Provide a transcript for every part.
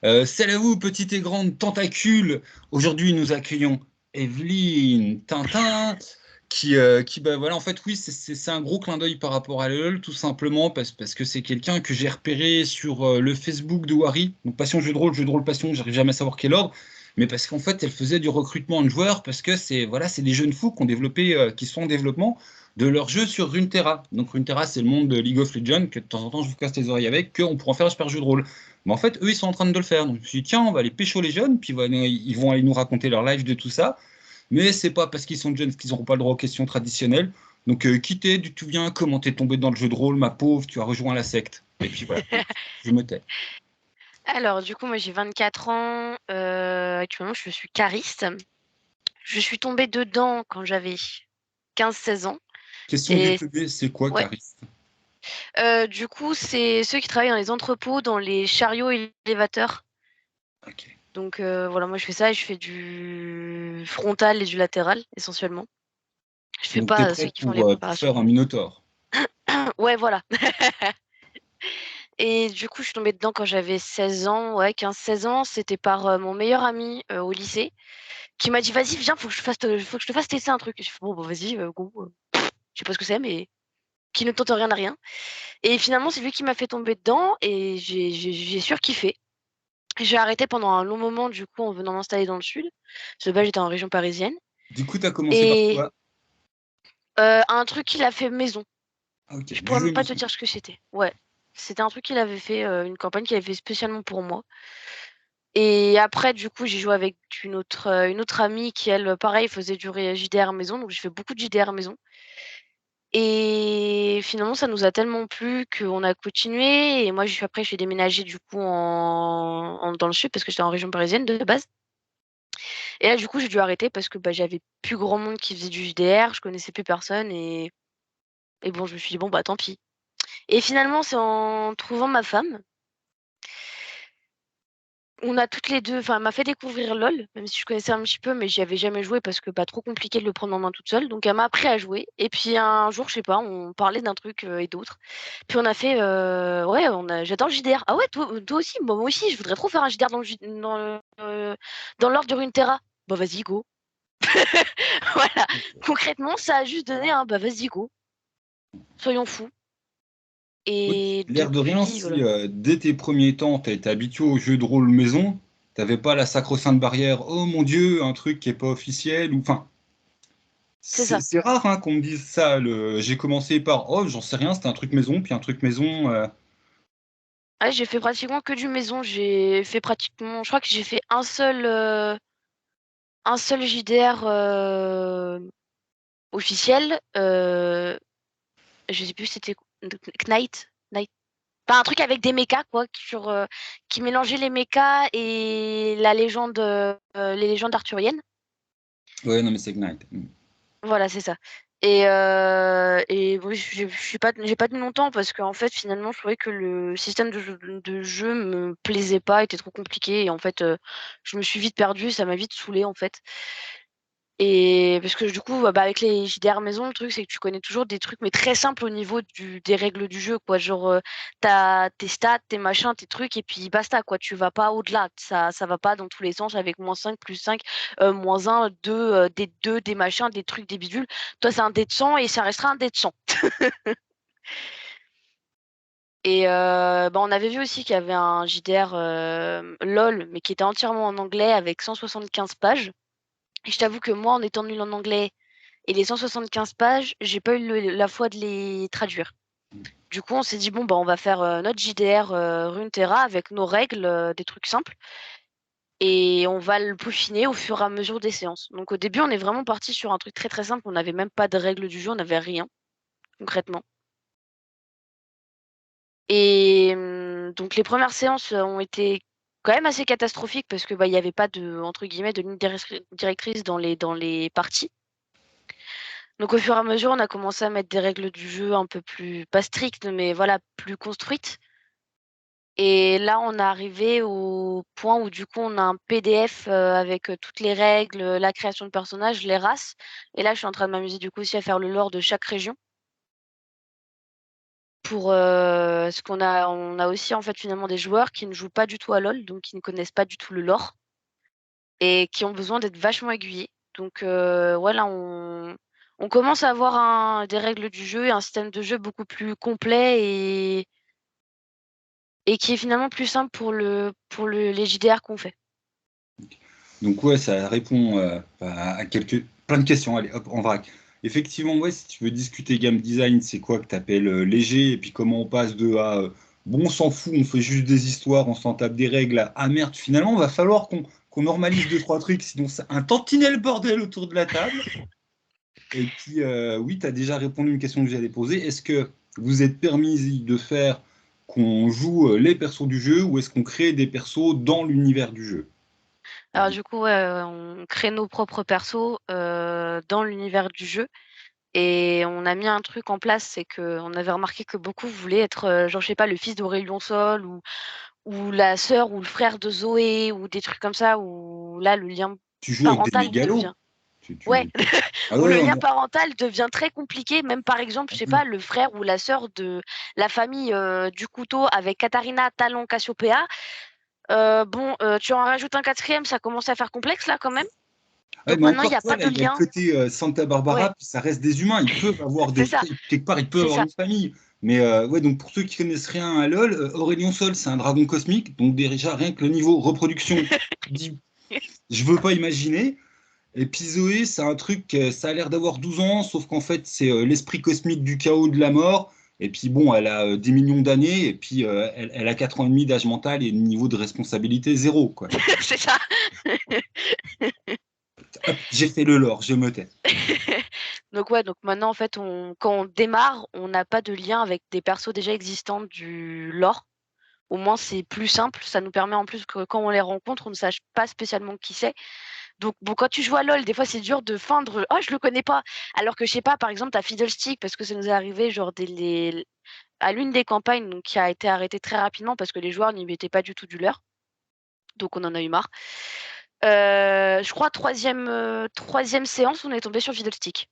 Salut à vous, petites et grandes tentacules. Aujourd'hui, nous accueillons Evelyne Tintin, bah, voilà, en fait, oui, c'est un gros clin d'œil par rapport à LOL, tout simplement parce que c'est quelqu'un que j'ai repéré sur le Facebook de Wari. Donc, Passion jeu de rôle passion, j'arrive jamais à savoir quel ordre, mais parce qu'en fait, elle faisait du recrutement de joueurs parce que c'est des jeunes fous qui ont développé, qui sont en développement de leur jeu sur Runeterra. Donc, Runeterra, c'est le monde de League of Legends que de temps en temps, je vous casse les oreilles avec, qu'on pourra en faire un super jeu de rôle. Mais en fait, eux, ils sont en train de le faire. Donc, je me suis dit, tiens, on va aller pécho les jeunes, puis ils vont aller nous raconter leur live de tout ça. Mais c'est pas parce qu'ils sont jeunes qu'ils n'auront pas le droit aux questions traditionnelles. Donc, qui t'es, d'où tu viens, comment t'es tombé dans le jeu de rôle, ma pauvre, tu as rejoint la secte. Et puis voilà, je me tais. Alors, du coup, moi j'ai 24 ans. Actuellement, je suis cariste. Je suis tombée dedans quand j'avais 15-16 ans. Question du Et PB, c'est quoi, ouais. Cariste? Du coup, c'est ceux qui travaillent dans les entrepôts, dans les chariots élévateurs. Ok. Donc voilà, moi je fais ça et je fais du frontal et du latéral essentiellement. Je fais Donc, t'es pas prêt ceux qui font les pour préparations. faire un Minotaure. Ouais, voilà. Et du coup, je suis tombée dedans quand j'avais 16 ans, ouais, 15-16 ans. C'était par mon meilleur ami au lycée qui m'a dit, vas-y, viens, faut que je te fasse tester un truc. Et je fais, bon, bah, vas-y, go. Je sais pas ce que c'est, mais qui ne tente rien à rien. Et finalement, c'est lui qui m'a fait tomber dedans et j'ai surkiffé. J'ai arrêté pendant un long moment, du coup, en venant m'installer dans le sud. Parce que de base, j'étais en région parisienne. Du coup, t'as commencé par Et quoi? un truc qu'il a fait maison. Ah, ok, Je du pourrais jeu même pas te maison. dire ce que c'était. Ouais. C'était un truc qu'il avait fait, une campagne qu'il avait fait spécialement pour moi. Et après, du coup, j'ai joué avec une autre amie qui, elle, pareil, faisait du JDR maison. Donc, j'ai fait beaucoup de JDR maison. Et finalement, ça nous a tellement plu qu'on a continué. Et moi, après, j'ai déménagé du coup dans le sud parce que j'étais en région parisienne de base. Et là, du coup, j'ai dû arrêter parce que bah, j'avais plus grand monde qui faisait du JDR, je connaissais plus personne. Et bon, je me suis dit, bon, bah tant pis. Et finalement, c'est en trouvant ma femme. On a toutes les deux, enfin, elle m'a fait découvrir LOL, même si je connaissais un petit peu, mais j'y avais jamais joué parce que pas trop compliqué de le prendre en main toute seule. Donc elle m'a appris à jouer. Et puis un jour, je sais pas, on parlait d'un truc et d'autres. Puis on a fait, ouais, j'adore le JDR. Ah ouais, toi aussi, moi aussi, je voudrais trop faire un JDR dans l'ordre de Runeterra. Bah vas-y, go. Voilà. Concrètement, ça a juste donné un, bah vas-y, go. Soyons fous. Écoute, Et l'air de rien, depuis, si voilà. dès tes premiers temps, tu as été habitué au jeu de rôle maison, t'avais pas la sacro-sainte barrière, oh mon Dieu, un truc qui est pas officiel, ou enfin, C'est ça. c'est rare hein, qu'on me dise ça. J'ai commencé par, oh, j'en sais rien, c'était un truc maison, puis un truc maison. Ouais, j'ai fait pratiquement que du maison. J'ai fait pratiquement, je crois que j'ai fait un seul JDR officiel. Je sais plus c'était Knight. Pas un truc avec des mechas quoi, qui mélangeait les mechas et la légende, les légendes arthuriennes. Ouais, non, mais c'est Ignite. Mm. Voilà, c'est ça. Et oui, j'ai pas tenu longtemps parce qu'en fait, finalement, je trouvais que le système de jeu me plaisait pas, était trop compliqué. Et en fait, je me suis vite perdue, ça m'a vite saoulée, en fait. Et parce que du coup, bah, avec les JDR maison, le truc, c'est que tu connais toujours des trucs, mais très simples au niveau des règles du jeu, quoi. Genre, t'as tes stats, tes machins, tes trucs, et puis basta, quoi. Tu vas pas au-delà. Ça va pas dans tous les sens avec -5, +5, -1, 2, des machins, des trucs, des bidules. Toi, c'est un dé de 100 et ça restera un dé de 100. Et bah, on avait vu aussi qu'il y avait un JDR LOL, mais qui était entièrement en anglais avec 175 pages. Et je t'avoue que moi, en étant nulle en anglais, et les 175 pages, j'ai pas eu la foi de les traduire. Du coup, on s'est dit, bon, bah, on va faire notre JDR Runeterra avec nos règles, des trucs simples, et on va le peaufiner au fur et à mesure des séances. Donc au début, on est vraiment parti sur un truc très très simple. On n'avait même pas de règles du jeu, on n'avait rien, concrètement. Et donc les premières séances ont été quand même assez catastrophiques parce que bah, il n'y avait pas de, entre guillemets, de ligne directrice dans les parties. Donc au fur et à mesure, on a commencé à mettre des règles du jeu un peu plus, pas strictes, mais voilà, plus construites. Et là, on est arrivé au point où du coup, on a un PDF avec toutes les règles, la création de personnages, les races. Et là, je suis en train de m'amuser du coup aussi à faire le lore de chaque région. parce on a aussi en fait finalement des joueurs qui ne jouent pas du tout à LoL, donc qui ne connaissent pas du tout le lore et qui ont besoin d'être vachement aiguillés. Donc ouais, là on commence à avoir des règles du jeu et un système de jeu beaucoup plus complet et qui est finalement plus simple les JDR qu'on fait. Donc ouais, ça répond à plein de questions. Allez, hop, en vrac. Effectivement, ouais, si tu veux discuter game design, c'est quoi que tu appelles léger, et puis comment on passe de à bon, on s'en fout, on fait juste des histoires, on s'en tape des règles, à ah merde, finalement, va falloir qu'on normalise deux, trois trucs, sinon c'est un tantinet le bordel autour de la table. Et puis, oui, tu as déjà répondu à une question que j'allais poser. Est-ce que vous êtes permis de faire qu'on joue les persos du jeu, ou est-ce qu'on crée des persos dans l'univers du jeu? Alors du coup, ouais, on crée nos propres persos dans l'univers du jeu et on a mis un truc en place, c'est qu'on avait remarqué que beaucoup voulaient être, genre je sais pas, le fils d'Aurélien Sol ou la sœur ou le frère de Zoé ou des trucs comme ça où là le lien Tu joues avec des parental mégalos? devient ouais, Ah où ouais, le ouais, lien non. parental devient très compliqué, même par exemple, je Ah sais oui. pas, le frère ou la sœur de la famille, du couteau avec Katharina, Talon, Cassiopéa. Bon, tu en rajoutes un quatrième, ça commence à faire complexe là quand même. Ouais, Donc mais maintenant il encore, y a toi, pas là, de il y a le lien. côté Santa Ouais, Barbara, puis ça reste des humains. Ils peuvent avoir c'est ça, quelque part, ils peuvent c'est avoir ça. une famille. Mais ouais, donc pour ceux qui connaissent rien à LoL, Aurélien Sol, c'est un dragon cosmique. Donc déjà, rien que le niveau reproduction, tu dis, je veux pas imaginer. Et puis Zoé, c'est un truc, ça a l'air d'avoir 12 ans, sauf qu'en fait, c'est l'esprit cosmique du chaos, de la mort. Et puis bon, elle a des millions d'années, et puis elle a 4 ans et demi d'âge mental et niveau de responsabilité zéro, quoi. C'est ça. Hop, j'ai fait le lore, je me tais. Donc ouais, donc maintenant en fait, quand on démarre, on n'a pas de lien avec des persos déjà existants du lore. Au moins c'est plus simple, ça nous permet en plus que quand on les rencontre, on ne sache pas spécialement qui c'est. Donc bon, quand tu joues à LoL, des fois c'est dur de feindre, oh je le connais pas. Alors que je sais pas, par exemple, t'as Fiddlestick parce que ça nous est arrivé genre à l'une des campagnes donc, qui a été arrêtée très rapidement parce que les joueurs n'y mettaient pas du tout du leur. Donc on en a eu marre. Je crois troisième séance, on est tombé sur Fiddlestick.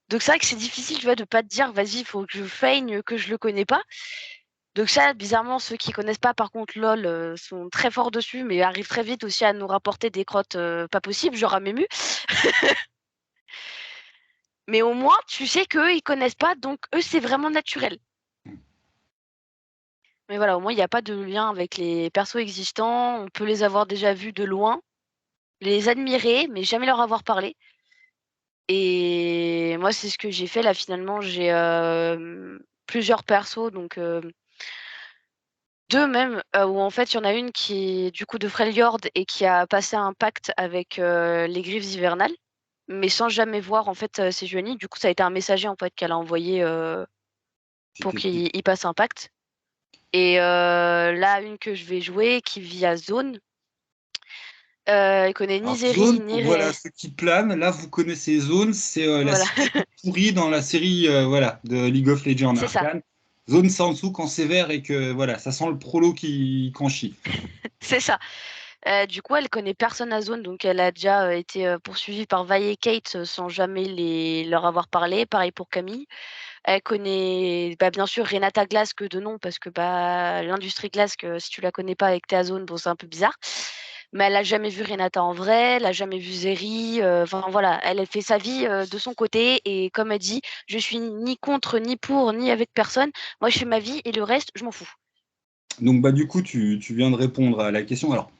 Donc c'est vrai que c'est difficile, tu vois, de pas te dire, vas-y, il faut que je feigne que je le connais pas. Donc ça, bizarrement, ceux qui connaissent pas, par contre, LOL, sont très forts dessus, mais arrivent très vite aussi à nous rapporter des crottes pas possibles, genre à Mému. Mais au moins, tu sais qu'eux, ils connaissent pas, donc eux, c'est vraiment naturel. Mais voilà, au moins, il n'y a pas de lien avec les persos existants. On peut les avoir déjà vus de loin, les admirer, mais jamais leur avoir parlé. Et moi, c'est ce que j'ai fait là, finalement. J'ai plusieurs persos, donc deux même, où en fait, il y en a une qui est du coup de Freljord et qui a passé un pacte avec les Griffes hivernales, mais sans jamais voir en fait Sejuani. Du coup, ça a été un messager en fait qu'elle a envoyé pour C'était qu'il passe un pacte. Et là, une que je vais jouer qui vit à Zone, elle connaît ni Alors, Zeri Zone, ni pour voilà, Ré. ceux qui planent, là, vous connaissez Zone, c'est la Voilà, cité toute pourrie dans la série voilà, de League of Legends c'est ça, Arcane. Zone, c'est en dessous quand c'est vert et que voilà, ça sent le prolo qui qu'en chie. c'est ça. Du coup, elle connaît personne à Zone, donc elle a déjà été poursuivie par Vi et Kate sans jamais leur avoir parlé. Pareil pour Camille. Elle connaît bah, bien sûr Renata Glass que de nom, parce que bah, l'industrie glace, si tu la connais pas et que t'es à Zone, bon, c'est un peu bizarre. Mais elle a jamais vu Renata en vrai, elle a jamais vu Zeri. Enfin voilà, elle fait sa vie de son côté et comme elle dit, je suis ni contre, ni pour, ni avec personne. Moi, je fais ma vie et le reste, je m'en fous. Donc, bah, du coup, tu viens de répondre à la question. Alors,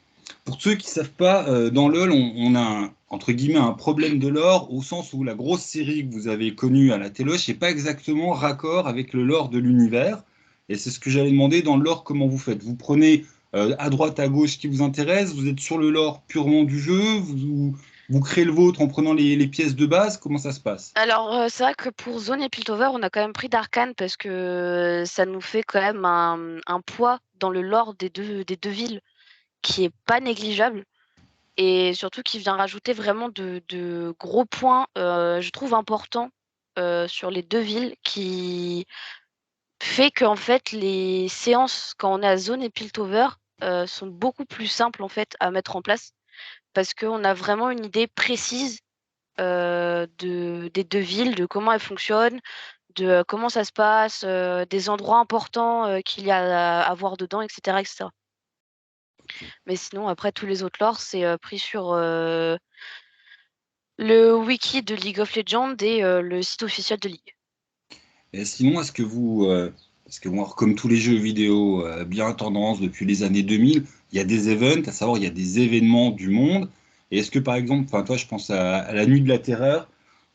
pour ceux qui savent pas, dans LoL, on a entre guillemets un problème de lore au sens où la grosse série que vous avez connue à la téloche n'est pas exactement raccord avec le lore de l'univers. Et c'est ce que j'allais demander dans le lore, comment vous faites? Vous prenez à droite, à gauche ce qui vous intéresse, vous êtes sur le lore purement du jeu, vous créez le vôtre en prenant les pièces de base, comment ça se passe? Alors, c'est vrai que pour Zone et Piltover, on a quand même pris d'Arcane parce que ça nous fait quand même un poids dans le lore des deux villes qui est pas négligeable et surtout qui vient rajouter vraiment de gros points, je trouve importants sur les deux villes qui fait qu'en fait les séances quand on est à Zone et Piltover sont beaucoup plus simples en fait à mettre en place parce qu'on a vraiment une idée précise des deux villes, de comment elles fonctionnent, de comment ça se passe, des endroits importants qu'il y a à voir dedans, etc., etc. Ok. Mais sinon, après, tous les autres lores, c'est pris sur le wiki de League of Legends et le site officiel de League. Et sinon, est-ce que vous, parce que moi, comme tous les jeux vidéo bien tendance depuis les années 2000, il y a des events, à savoir il y a des événements du monde. Et est-ce que par exemple, enfin toi, je pense à la Nuit de la Terreur,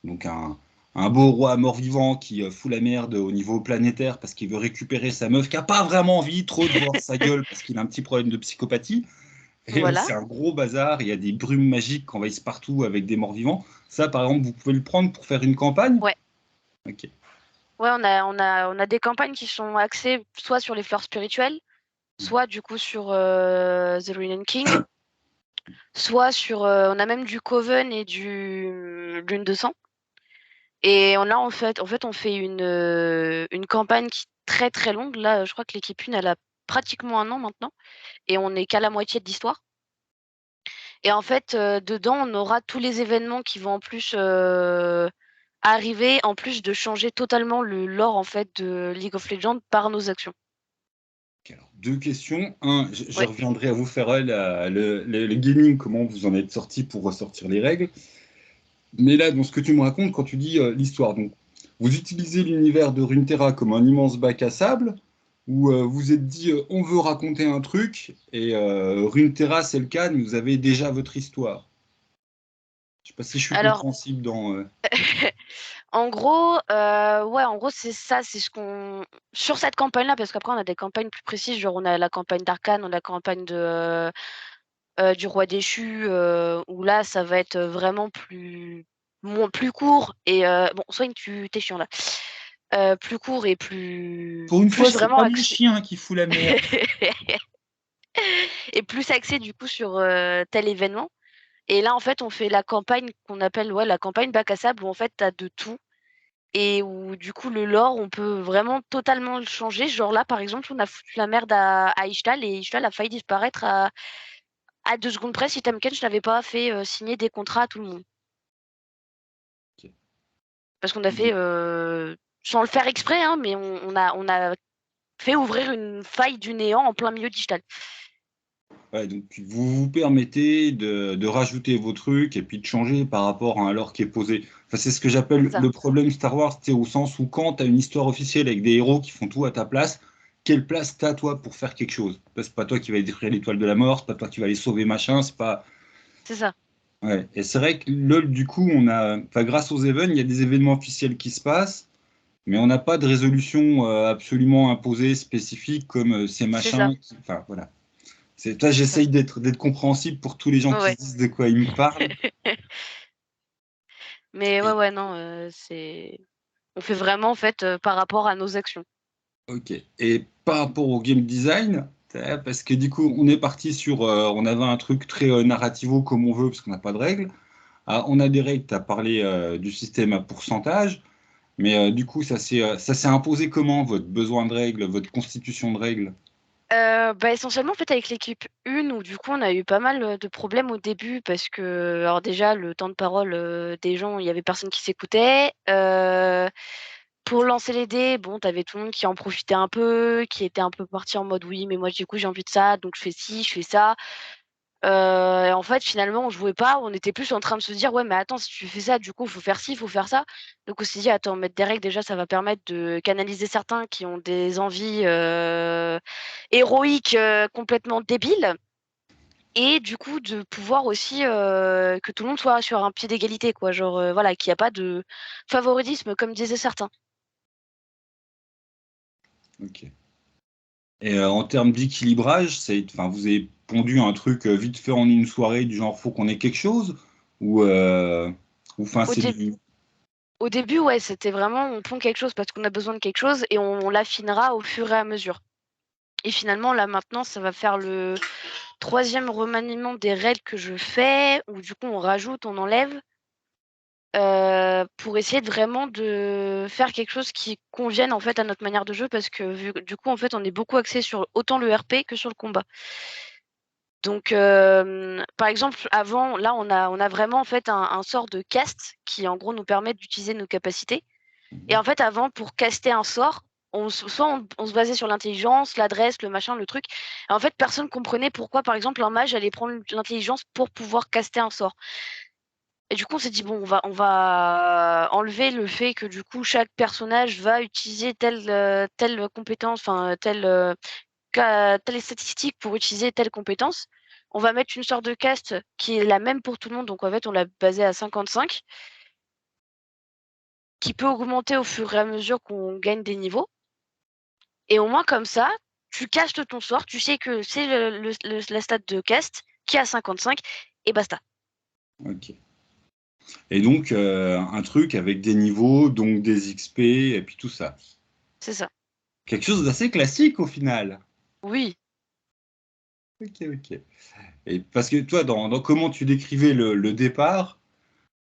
donc un beau roi mort-vivant qui fout la merde au niveau planétaire parce qu'il veut récupérer sa meuf qui a pas vraiment envie trop de voir sa gueule parce qu'il a un petit problème de psychopathie. Et Voilà. c'est un gros bazar, il y a des brumes magiques qui envahissent partout avec des morts-vivants. Ça, par exemple, vous pouvez le prendre pour faire une campagne? Ouais. Ok. Ouais, on a des campagnes qui sont axées soit sur les fleurs spirituelles, soit du coup sur The Ruined King, soit sur. On a même du Coven et du Lune de Sang. Et on a en fait, on fait une campagne qui est très très longue. Là, je crois que l'équipe 1, elle a pratiquement un an maintenant. Et on n'est qu'à la moitié de l'histoire. Et en fait, dedans, on aura tous les événements qui vont en plus arriver, en plus de changer totalement le lore en fait de League of Legends par nos actions. Ok, alors, deux questions. Un, je Ouais. reviendrai à vous faire le gaming, comment vous en êtes sorti pour ressortir les règles. Mais là, dans ce que tu me racontes, quand tu dis l'histoire, donc vous utilisez l'univers de Runeterra comme un immense bac à sable, ou vous êtes dit on veut raconter un truc, et Runeterra c'est le cas, mais vous avez déjà votre histoire. Je sais pas si je suis Alors, compréhensible dans. en gros, ouais, en gros, c'est ça, c'est ce qu'on. Sur cette campagne-là, parce qu'après, on a des campagnes plus précises, genre on a la campagne d'Arcane, on a la campagne du Roi déchu, où là, ça va être vraiment plus court. Et bon, soigne, t'es chiant là. Plus court et Pour une fois, plus c'est vraiment pas mon axé. chien qui fout la merde. Et plus axé du coup sur tel événement. Et là, en fait, on fait la campagne qu'on appelle ouais, la campagne bac à sable, où en fait, tu as de tout. Et où du coup, le lore, on peut vraiment totalement le changer. Genre là, par exemple, on a foutu la merde à Ishtal et Ishtal a failli disparaître à 2 secondes près si Tamken n'avait pas fait signer des contrats à tout le monde. Ok. Parce qu'on a fait, sans le faire exprès, hein, mais on a fait ouvrir une faille du néant en plein milieu d'Ishtal. Ouais, donc vous vous permettez de rajouter vos trucs et puis de changer par rapport à un lore qui est posé. Enfin, c'est ce que j'appelle C'est ça. le problème Star Wars, c'est au sens où quand tu as une histoire officielle avec des héros qui font tout à ta place, quelle place t'as toi pour faire quelque chose? C'est pas toi qui vas détruire l'étoile de la mort, c'est pas toi qui vas les sauver, machin, c'est pas. C'est ça. Ouais. Et c'est vrai que LoL, du coup, on a. Enfin, grâce aux events, il y a des événements officiels qui se passent, mais on n'a pas de résolution absolument imposée, spécifique, comme ces C'est ça. machins. Enfin, voilà. C'est toi, C'est ça. j'essaye d'être compréhensible pour tous les gens qui se Ouais. disent de quoi ils me parlent. Mais ouais, Et- ouais, non, on fait vraiment en fait par rapport à nos actions. ok. Et par rapport au game design, parce que du coup, on est parti sur, on avait un truc très narrativo comme on veut, parce qu'on n'a pas de règles. Ah, on a des règles. Tu as parlé du système à pourcentage, mais du coup, ça s'est imposé comment votre besoin de règles, votre constitution de règles? Bah, essentiellement, en fait, avec l'équipe 1, où du coup, on a eu pas mal de problèmes au début parce que, alors déjà, le temps de parole des gens, il y avait personne qui s'écoutait. Pour lancer les dés, bon, t'avais tout le monde qui en profitait un peu, qui était un peu parti en mode oui, mais moi, du coup, j'ai envie de ça, donc je fais ci, je fais ça. Et en fait, finalement, on jouait pas, on était plus en train de se dire: «Ouais, mais attends, si tu fais ça, du coup, il faut faire ci, il faut faire ça». Donc on s'est dit: «Attends, mettre des règles, déjà, ça va permettre de canaliser certains qui ont des envies, héroïques, complètement débiles et du coup, de pouvoir aussi, que tout le monde soit sur un pied d'égalité, quoi». Genre, voilà, qu'il y a pas de favoritisme comme disaient certains. Ok. Et en termes d'équilibrage, enfin, vous avez pondu un truc vite fait en une soirée du genre faut qu'on ait quelque chose ou enfin Au c'est dé du. Au début, ouais, c'était vraiment on pond quelque chose parce qu'on a besoin de quelque chose et on l'affinera au fur et à mesure et finalement, là, maintenant, ça va faire le troisième remaniement des règles que je fais, où du coup on rajoute, on enlève, pour essayer de vraiment de faire quelque chose qui convienne en fait à notre manière de jeu parce que vu que du coup en fait on est beaucoup axé sur autant le RP que sur le combat. Donc par exemple avant là on a vraiment en fait un sort de cast qui en gros nous permet d'utiliser nos capacités. Et en fait, avant, pour caster un sort, soit on se basait sur l'intelligence, l'adresse, le machin, le truc. Et en fait, personne comprenait pourquoi, par exemple, un mage allait prendre l'intelligence pour pouvoir caster un sort. Et du coup, on s'est dit, bon, on va enlever le fait que du coup, chaque personnage va utiliser telle compétence, enfin, telle statistique pour utiliser telle compétence. On va mettre une sorte de caste qui est la même pour tout le monde. Donc, en fait, on l'a basé à 55, qui peut augmenter au fur et à mesure qu'on gagne des niveaux. Et au moins, comme ça, tu castes ton sort, tu sais que c'est la stat de cast qui est à 55, et basta. Ok. Et donc, un truc avec des niveaux, donc des XP, et puis tout ça. C'est ça. Quelque chose d'assez classique au final. Oui, Ok, ok. Et parce que toi, dans comment tu décrivais le départ,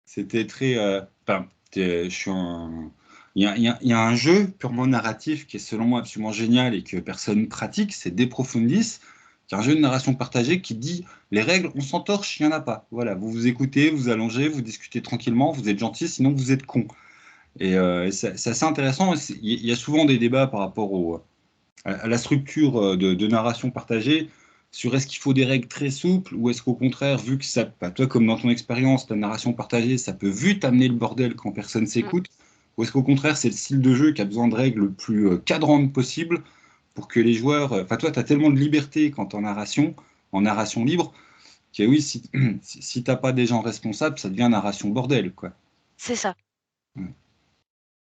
c'était très. Enfin, je suis un. Il y a un jeu purement narratif qui est selon moi absolument génial et que personne pratique, c'est De Profundis, qui est un jeu de narration partagée qui dit les règles, on s'entorche, il n'y en a pas. Voilà, vous vous écoutez, vous allongez, vous discutez tranquillement, vous êtes gentil, sinon vous êtes con. Et c'est assez intéressant. Il y a souvent des débats par rapport à la structure de narration partagée sur est-ce qu'il faut des règles très souples ou est-ce qu'au contraire, vu que ça, bah, toi comme dans ton expérience, la narration partagée, ça peut vite amener le bordel quand personne mm, s'écoute, ou est-ce qu'au contraire, c'est le style de jeu qui a besoin de règles le plus cadrantes possible pour que les joueurs. Enfin, toi, tu as tellement de liberté quand tu en narration libre, que oui, si t'as pas des gens responsables, ça devient narration bordel, quoi. c'est ça. Ouais.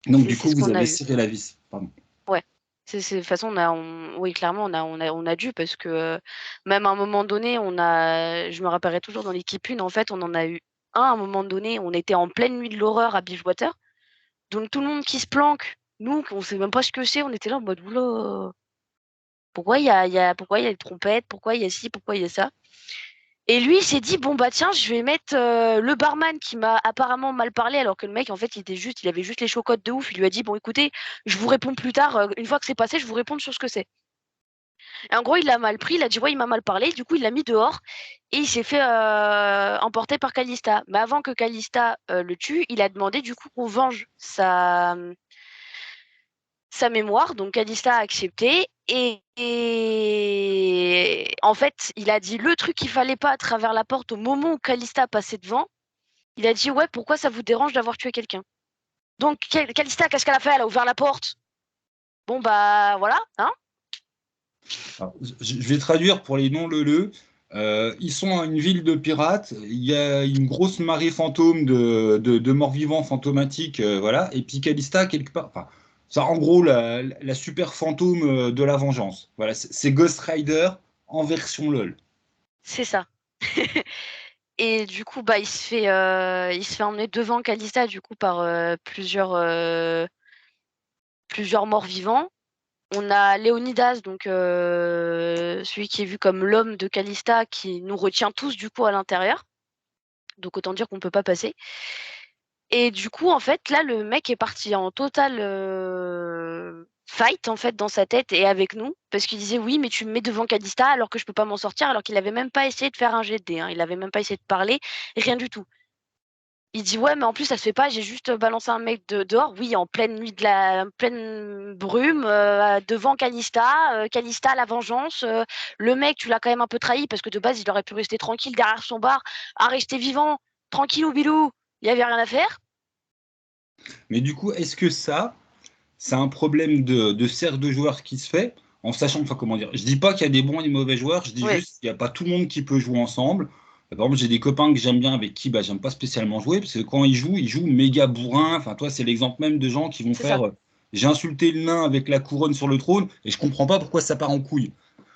Donc, C'est du c'est coup, ce vous qu'on a avez eu. serré la vis. Pardon. Ouais. De toute façon, oui, clairement, on a dû parce que même à un moment donné, je me rappellerai toujours dans l'équipe 1, en fait, on en a eu un à un moment donné, on était en pleine nuit de l'horreur à Bridgewater. Donc tout le monde qui se planque, nous, on sait même pas ce que c'est, on était là en mode oula, pourquoi il y a les trompettes, pourquoi il y a ci, pourquoi il y a ça. Et lui, il s'est dit, bon, bah tiens, je vais mettre le barman qui m'a apparemment mal parlé, alors que le mec, en fait, il avait juste les chocottes de ouf. Il lui a dit, bon, écoutez, je vous réponds plus tard. Une fois que c'est passé, je vous réponds sur ce que c'est. Et en gros, il l'a mal pris. Il a dit, ouais, il m'a mal parlé. Du coup, il l'a mis dehors et il s'est fait emporter par Calista. Mais avant que Calista le tue, il a demandé, du coup, qu'on venge sa mémoire. Donc, Calista a accepté. Et en fait, il a dit le truc qu'il fallait pas à travers la porte au moment où Calista passait devant. Il a dit ouais, pourquoi ça vous dérange d'avoir tué quelqu'un? Donc Calista, qu'est-ce qu'elle a fait? Elle a ouvert la porte. Bon bah voilà, hein? Alors, je vais traduire pour les non-leleux. Ils sont à une ville de pirates. Il y a une grosse marée fantôme de morts-vivants fantomatiques, voilà. Et puis Calista, quelque part. Enfin, ça, en gros, la super fantôme de la vengeance. Voilà, c'est Ghost Rider en version LOL. C'est ça. Et du coup, bah il se fait emmener devant Calista du coup par plusieurs morts vivants. On a Léonidas, donc celui qui est vu comme l'homme de Calista, qui nous retient tous du coup à l'intérieur. Donc autant dire qu'on peut pas passer. Et du coup, en fait, là, le mec est parti en total fight en fait dans sa tête et avec nous, parce qu'il disait oui, mais tu me mets devant Calista alors que je peux pas m'en sortir, alors qu'il avait même pas essayé de faire un jet de dés, hein. Il avait même pas essayé de parler, rien du tout. Il dit ouais, mais en plus ça se fait pas, j'ai juste balancé un mec dehors, oui, en pleine nuit en pleine brume, devant Calista, Calista la vengeance. Le mec, tu l'as quand même un peu trahi parce que de base il aurait pu rester tranquille derrière son bar, à rester vivant, tranquille ou bilou, il y avait rien à faire. Mais du coup, est-ce que ça, c'est un problème de cercle de joueurs qui se fait, en sachant, enfin, comment dire, je dis pas qu'il y a des bons et des mauvais joueurs, je dis Ouais, juste qu'il n'y a pas tout le monde qui peut jouer ensemble. Par exemple, j'ai des copains que j'aime bien avec qui bah, j'aime pas spécialement jouer, parce que quand ils jouent méga bourrin. Enfin, toi, c'est l'exemple même de gens qui vont c'est ça, faire j'ai insulté le nain avec la couronne sur le trône, et je comprends pas pourquoi ça part en couille.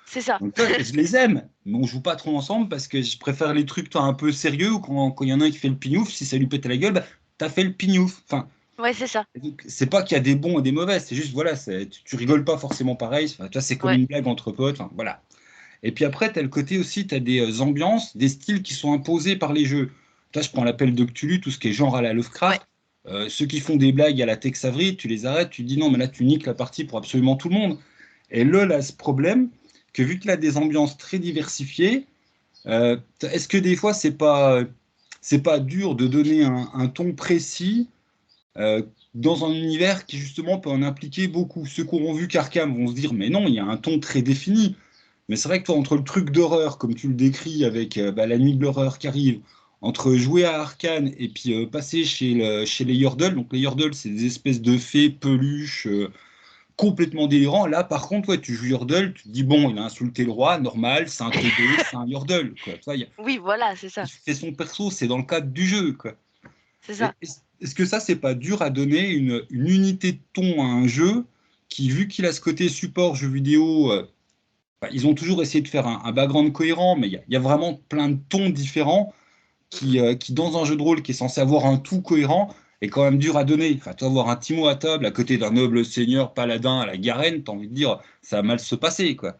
c'est ça. Donc, toi, je les aime, mais on joue pas trop ensemble parce que je préfère les trucs toi, un peu sérieux, ou quand il y en a un qui fait le pignouf, si ça lui pète à la gueule, bah, t'as fait le pignouf. Enfin, Ouais, c'est ça. donc, c'est pas qu'il y a des bons et des mauvais, c'est juste, voilà, tu rigoles pas forcément pareil. Enfin, tu vois, c'est comme Ouais, une blague entre potes. Enfin, voilà. Et puis après, tu as le côté aussi, tu as des ambiances, des styles qui sont imposés par les jeux. Là, je prends l'appel de Cthulhu, tout ce qui est genre à la ouais, Lovecraft. Ceux qui font des blagues à la Tex Avery, tu les arrêtes, tu dis non, mais là, tu niques la partie pour absolument tout le monde. Et LoL a ce problème que vu qu'il a des ambiances très diversifiées, est-ce que des fois, c'est pas dur de donner un ton précis euh, dans un univers qui justement peut en impliquer beaucoup. Ceux qui auront vu qu'Arkham vont se dire, mais non, il y a un ton très défini. Mais c'est vrai que toi, entre le truc d'horreur, comme tu le décris, avec la nuit de l'horreur qui arrive, entre jouer à Arcane et puis passer chez les Yordles, donc les Yordles, c'est des espèces de fées peluches complètement délirants. Là, par contre, ouais, tu joues Yordle, tu te dis, bon, il a insulté le roi, normal, c'est un teubé, c'est un Yordle, quoi. Tu vois, Oui, voilà, c'est il ça. fait son perso, c'est dans le cadre du jeu, quoi. C'est Et ça. est-ce que ça, c'est pas dur à donner une unité de ton à un jeu qui, vu qu'il a ce côté support jeu vidéo, enfin, ils ont toujours essayé de faire un background cohérent, mais il y a vraiment plein de tons différents qui, dans un jeu de rôle qui est censé avoir un tout cohérent, est quand même dur à donner. Enfin, tu vas avoir un Timo à table à côté d'un noble seigneur paladin à la Garenne, t'as envie de dire, ça va mal se passer, quoi.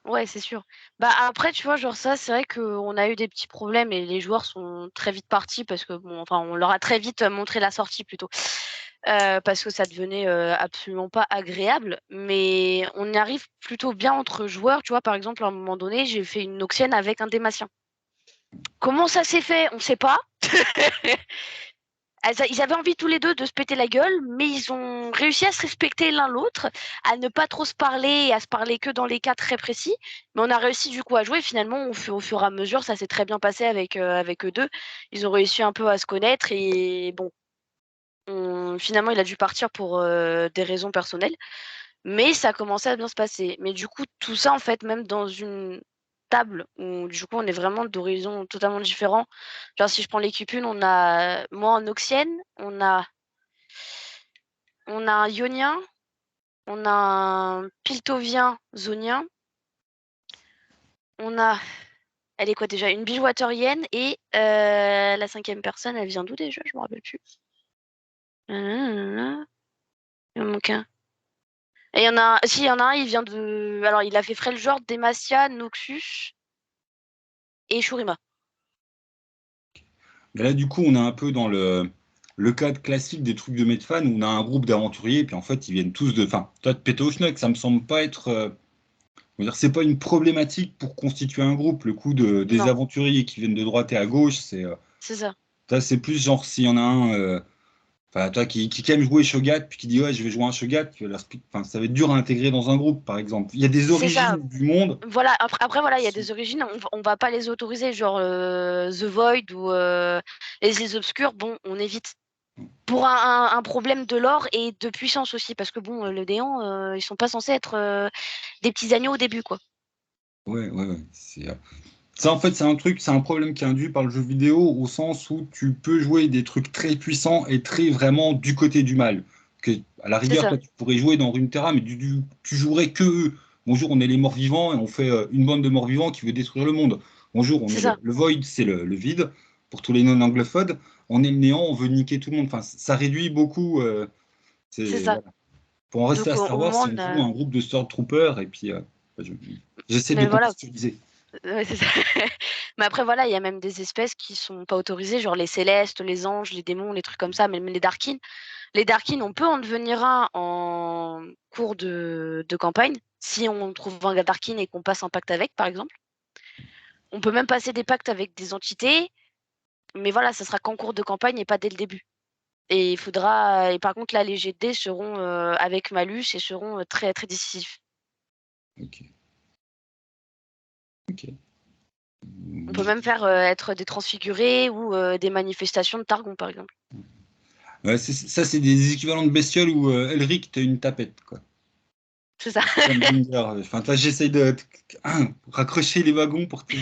Ouais, c'est sûr. Bah, après, tu vois, genre ça, c'est vrai qu'on a eu des petits problèmes et les joueurs sont très vite partis parce que bon, enfin, on leur a très vite montré la sortie plutôt. Parce que ça devenait absolument pas agréable. Mais on y arrive plutôt bien entre joueurs. Tu vois, par exemple, à un moment donné, j'ai fait une Noxienne avec un Dématien. Comment ça s'est fait? On sait pas. Ils avaient envie tous les deux de se péter la gueule, mais ils ont réussi à se respecter l'un l'autre, à ne pas trop se parler et à se parler que dans les cas très précis. Mais on a réussi du coup à jouer. Finalement, au fur et à mesure, ça s'est très bien passé avec eux deux. Ils ont réussi un peu à se connaître et bon, finalement, il a dû partir pour des raisons personnelles. Mais ça a commencé à bien se passer. Mais du coup, tout ça, en fait, même dans une table où du coup on est vraiment d'horizons totalement différents. Genre si je prends l'équipe 1, on a moi en Oxienne, on a un Ionien, on a un Piltovien zonien, on a elle est quoi déjà? Une Bilgewaterienne et la 5e personne, elle vient d'où déjà? Je me rappelle plus. Il en manque un. Et il y en a si, il y en a un, il vient de alors il a fait Freljord, Demacia, Noxus et Shurima. Mais là, du coup, on est un peu dans le cadre classique des trucs de Medfan où on a un groupe d'aventuriers, et puis en fait, ils viennent tous de. Enfin, toi, de péter au schnock, ça me semble pas être. On va dire, c'est pas une problématique pour constituer un groupe. Le coup des Non, aventuriers qui viennent de droite et à gauche, c'est ça. ça, c'est plus genre s'il y en a un. Enfin, toi qui aime jouer Shogat, puis qui dit ouais, je vais jouer un Shogat, enfin, ça va être dur à intégrer dans un groupe, par exemple. Il y a des C'est ça. origines du monde. Voilà, après voilà, il y a des origines, on va pas les autoriser, genre The Void ou les îles obscures, bon, on évite. Pour un problème de lore et de puissance aussi, parce que bon, le déant, ils sont pas censés être des petits agneaux au début, quoi. Ouais, ouais, ouais. Ça, en fait, c'est un truc, c'est un problème qui est induit par le jeu vidéo au sens où tu peux jouer des trucs très puissants et très vraiment du côté du mal. Que, à la C'est rigueur, ça, toi, tu pourrais jouer dans Runeterra, mais tu jouerais que eux. Bonjour, on est les morts-vivants et on fait une bande de morts-vivants qui veut détruire le monde. Bonjour, on c'est est ça, le Void, c'est le vide, pour tous les non-anglophones. On est le néant, on veut niquer tout le monde. Enfin, ça réduit beaucoup. c'est ça. Voilà. Pour en rester Donc à Star au Wars, moins, si on joue un groupe de Stormtroopers, et puis je- j'essaie de mais voilà, contextualiser. ouais, c'est ça. Mais après, voilà, il y a même des espèces qui sont pas autorisées, genre les célestes, les anges, les démons, les trucs comme ça, même les Darkins. Les Darkins, on peut en devenir un en cours de campagne, si on trouve un Darkin et qu'on passe un pacte avec, par exemple. On peut même passer des pactes avec des entités, mais voilà, ça sera qu'en cours de campagne et pas dès le début. Et il faudra. Et par contre, là, les jet de dés seront avec malus et seront très très décisifs. Ok. Ok. On peut même faire être des transfigurés ou des manifestations de Targon, par exemple. Ouais, ça, c'est des équivalents de bestioles où Elric, t'as une tapette, quoi. C'est ça. Comme enfin, toi, j'essaye de raccrocher les wagons pour te.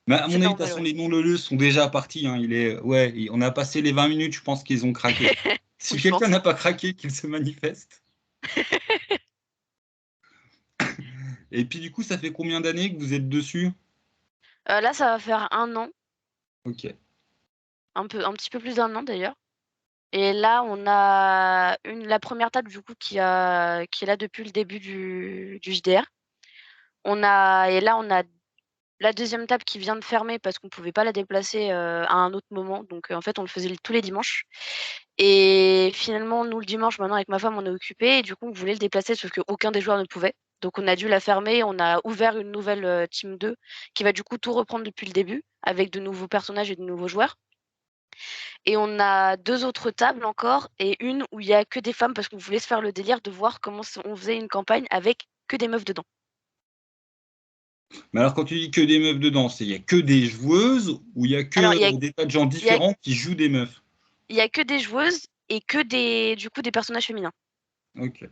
Mais à C'est mon avis, de toute normal, façon, ouais. les non-leleux sont déjà partis, hein. Ouais, on a passé les 20 minutes, je pense qu'ils ont craqué. Oui, Si je quelqu'un pense. n'a pas craqué, qu'il se manifeste. Et puis, du coup, ça fait combien d'années que vous êtes dessus? Là, ça va faire un an, Ok. un petit peu plus d'un an d'ailleurs. Et là, on a la première table du coup qui est là depuis le début du JDR. Et là, on a la deuxième table qui vient de fermer parce qu'on pouvait pas la déplacer à un autre moment. Donc en fait, on le faisait tous les dimanches. Et finalement, nous le dimanche, maintenant avec ma femme, on est occupé et du coup, on voulait le déplacer, sauf qu'aucun des joueurs ne pouvait. Donc on a dû la fermer. On a ouvert une nouvelle team 2 qui va du coup tout reprendre depuis le début avec de nouveaux personnages et de nouveaux joueurs. Et on a 2 autres tables encore et une où il y a que des femmes parce qu'on voulait se faire le délire de voir comment on faisait une campagne avec que des meufs dedans. Mais alors, quand tu dis que des meufs dedans, il y a que des joueuses ou il y a Alors que des tas de gens il y a différents qui jouent des meufs? il y a que des joueuses et que des personnages féminins. Ok.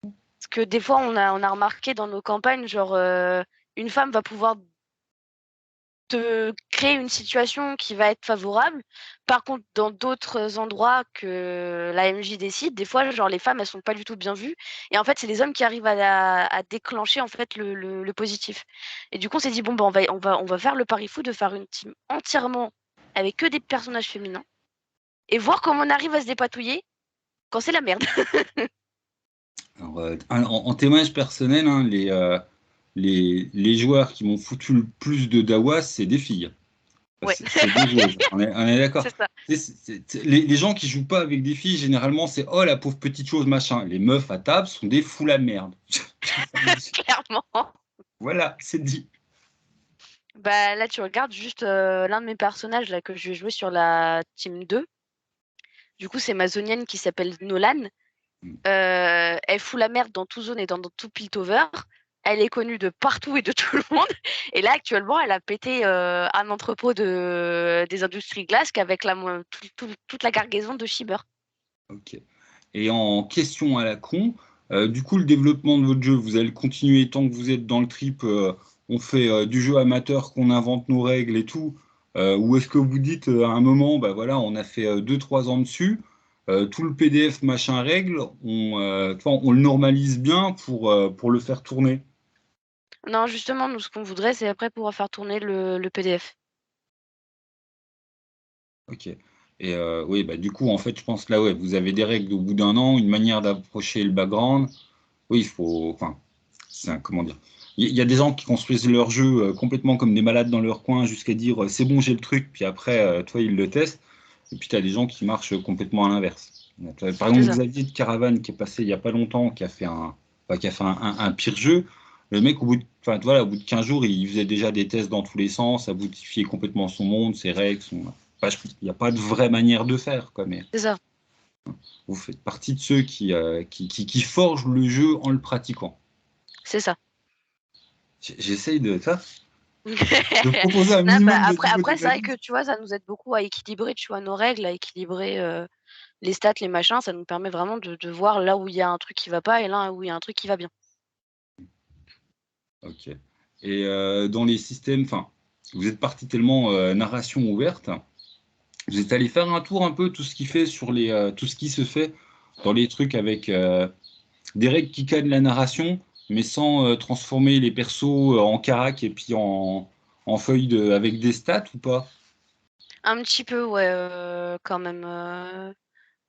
Parce que des fois on a remarqué dans nos campagnes, genre, une femme va pouvoir te créer une situation qui va être favorable. Par contre, dans d'autres endroits que la MJ décide, des fois, genre les femmes, elles sont pas du tout bien vues. Et en fait, c'est les hommes qui arrivent à déclencher en fait le positif. Et du coup, on s'est dit bon bah on va faire le pari fou de faire une team entièrement avec que des personnages féminins et voir comment on arrive à se dépatouiller quand c'est la merde. Alors, en témoignage personnel, hein, les joueurs qui m'ont foutu le plus de dawa, c'est des filles. Ouais, C'est des joueuses. On est d'accord. c'est ça, Les gens qui jouent pas avec des filles, généralement, c'est oh la pauvre petite chose, machin. Les meufs à table sont des fous la merde. clairement. Voilà, c'est dit. Bah là, tu regardes juste l'un de mes personnages là que je vais jouer sur la team 2. Du coup, c'est ma zonienne qui s'appelle Nolan. Elle fout la merde dans tout zone et dans tout Piltover. Elle est connue de partout et de tout le monde. Et là, actuellement, elle a pété un entrepôt des industries glaces avec toute la cargaison de Shiber. Ok. Et en question à la con, du coup, le développement de votre jeu, vous allez continuer tant que vous êtes dans le trip, on fait du jeu amateur, qu'on invente nos règles et tout, ou est-ce que vous dites à un moment, bah voilà, on a fait 2-3 ans dessus, tout le PDF machin règle, tu vois, on le normalise bien pour le faire tourner. Non, justement, nous, ce qu'on voudrait, c'est après pouvoir faire tourner le PDF. Ok. Et oui, bah du coup, en fait, je pense que là, ouais, vous avez des règles au bout d'un an, une manière d'approcher le background. Oui, il faut. Enfin, comment dire? Il y a des gens qui construisent leur jeu complètement comme des malades dans leur coin jusqu'à dire c'est bon, j'ai le truc, puis après, toi, ils le testent. Et puis, tu as des gens qui marchent complètement à l'inverse. Par C'est exemple, ça. Xavier de Caravane qui est passé il n'y a pas longtemps, qui a fait un pire jeu. Le mec, enfin, voilà, au bout de 15 jours, il faisait déjà des tests dans tous les sens, ça modifiait complètement son monde, ses règles. Il n'y a pas de vraie manière de faire, quoi, mais C'est ça. vous faites partie de ceux qui forgent le jeu en le pratiquant. C'est ça. J'essaye de proposer un Non, bah, minimum de niveau après c'est vrai que d'analyse. tu vois, ça nous aide beaucoup à équilibrer, tu vois, nos règles, à équilibrer les stats, les machins. Ça nous permet vraiment de voir là où il y a un truc qui va pas et là où il y a un truc qui va bien. Ok. Et dans les systèmes, enfin, vous êtes parti tellement narration ouverte, vous êtes allé faire un tour un peu tout ce qui fait sur tout ce qui se fait dans les trucs avec des règles qui cadrent la narration, mais sans transformer les persos en carac et puis en feuilles avec des stats ou pas? Un petit peu, ouais, quand même.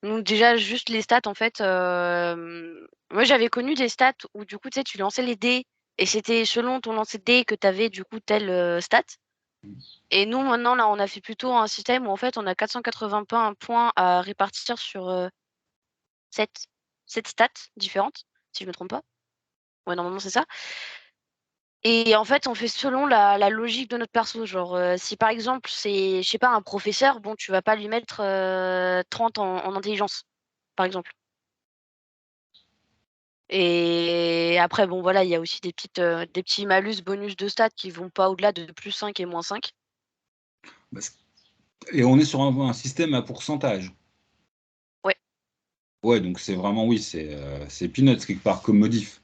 Nous, déjà, juste les stats, en fait, moi, j'avais connu des stats où, du coup, tu sais, tu lançais les dés et c'était selon ton lancer de dés que tu avais, du coup, telle stat. Et nous, maintenant, là, on a fait plutôt un système où, en fait, on a 480 points à répartir sur 7, 7 stats différentes, si je me trompe pas. Ouais, normalement, c'est ça. Et en fait, on fait selon la logique de notre perso. Genre, si par exemple, c'est, je sais pas, un professeur, bon, tu vas pas lui mettre 30 en intelligence, par exemple. Et après, bon, voilà, il y a aussi des petits malus, bonus de stats qui vont pas au-delà de +5 et -5. Parce- Et on est sur un système à pourcentage. Ouais, Ouais, donc c'est vraiment, oui, c'est peanuts quelque part comme modif.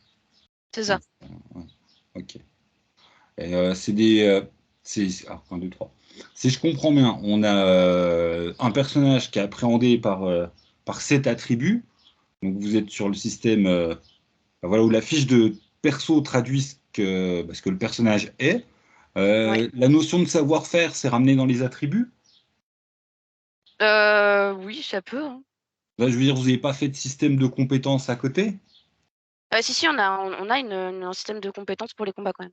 c'est Ouais, ça. ouais, ok. Et c'est des. 1, 2, 3. Si je comprends bien, on a un personnage qui est appréhendé par 7 attributs. Donc vous êtes sur le système voilà, où la fiche de perso traduit ce que le personnage est. Ouais. La notion de savoir-faire, c'est ramené dans les attributs. Oui, ça peut, hein. Là, je veux dire, vous n'avez pas fait de système de compétences à côté? Si, si, on a un système de compétences pour les combats quand même.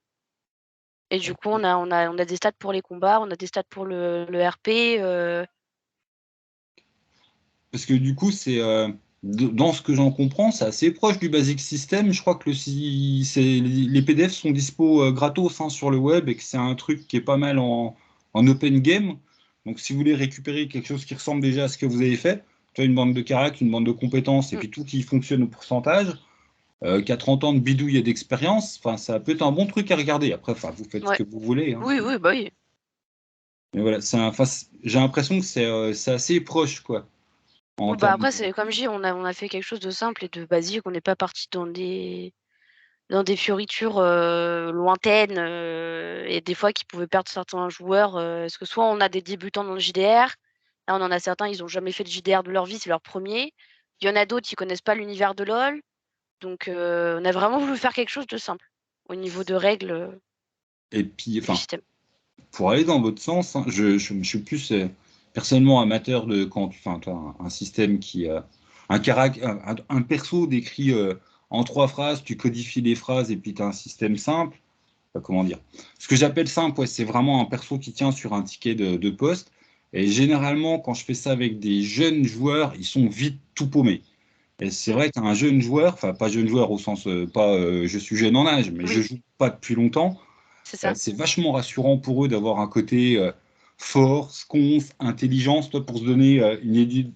Et du coup, on a des stats pour les combats, on a des stats pour le RP. Parce que du coup, dans ce que j'en comprends, c'est assez proche du Basic System. Je crois que les PDF sont dispo gratos hein, sur le web et que c'est un truc qui est pas mal en open game. Donc, si vous voulez récupérer quelque chose qui ressemble déjà à ce que vous avez fait, tu as une bande de carac, une bande de compétences, et puis tout qui fonctionne au pourcentage, qui a 30 ans de bidouille et d'expérience, enfin, ça peut être un bon truc à regarder. Après, enfin, vous faites ce Ouais. que vous voulez. Hein. Oui, oui, bah oui. Mais voilà, j'ai l'impression que c'est assez proche, quoi. En Oui, bah termes après, de... c'est comme je dis, on a fait quelque chose de simple et de basique. On n'est pas parti dans des fioritures lointaines et des fois qui pouvaient perdre certains joueurs. Parce que soit on a des débutants dans le JDR, là on en a certains, ils n'ont jamais fait de JDR de leur vie, c'est leur premier. Il y en a d'autres qui connaissent pas l'univers de LoL. Donc on a vraiment voulu faire quelque chose de simple au niveau de règles Et puis, et du enfin, système. pour aller dans votre sens, hein, je suis plus personnellement amateur de quand, enfin, toi, un système qui, un perso décrit en 3 phrases, tu codifies les phrases et puis tu as un système simple. Comment dire? Ce que j'appelle simple, ouais, c'est vraiment un perso qui tient sur un ticket de poste. Et généralement, quand je fais ça avec des jeunes joueurs, ils sont vite tout paumés. Et c'est Mm. vrai qu'un jeune joueur, enfin pas jeune joueur au sens pas je suis jeune en âge, mais je Oui, joue pas depuis longtemps. c'est ça. C'est vachement rassurant pour eux d'avoir un côté force, conf, intelligence, toi, pour se donner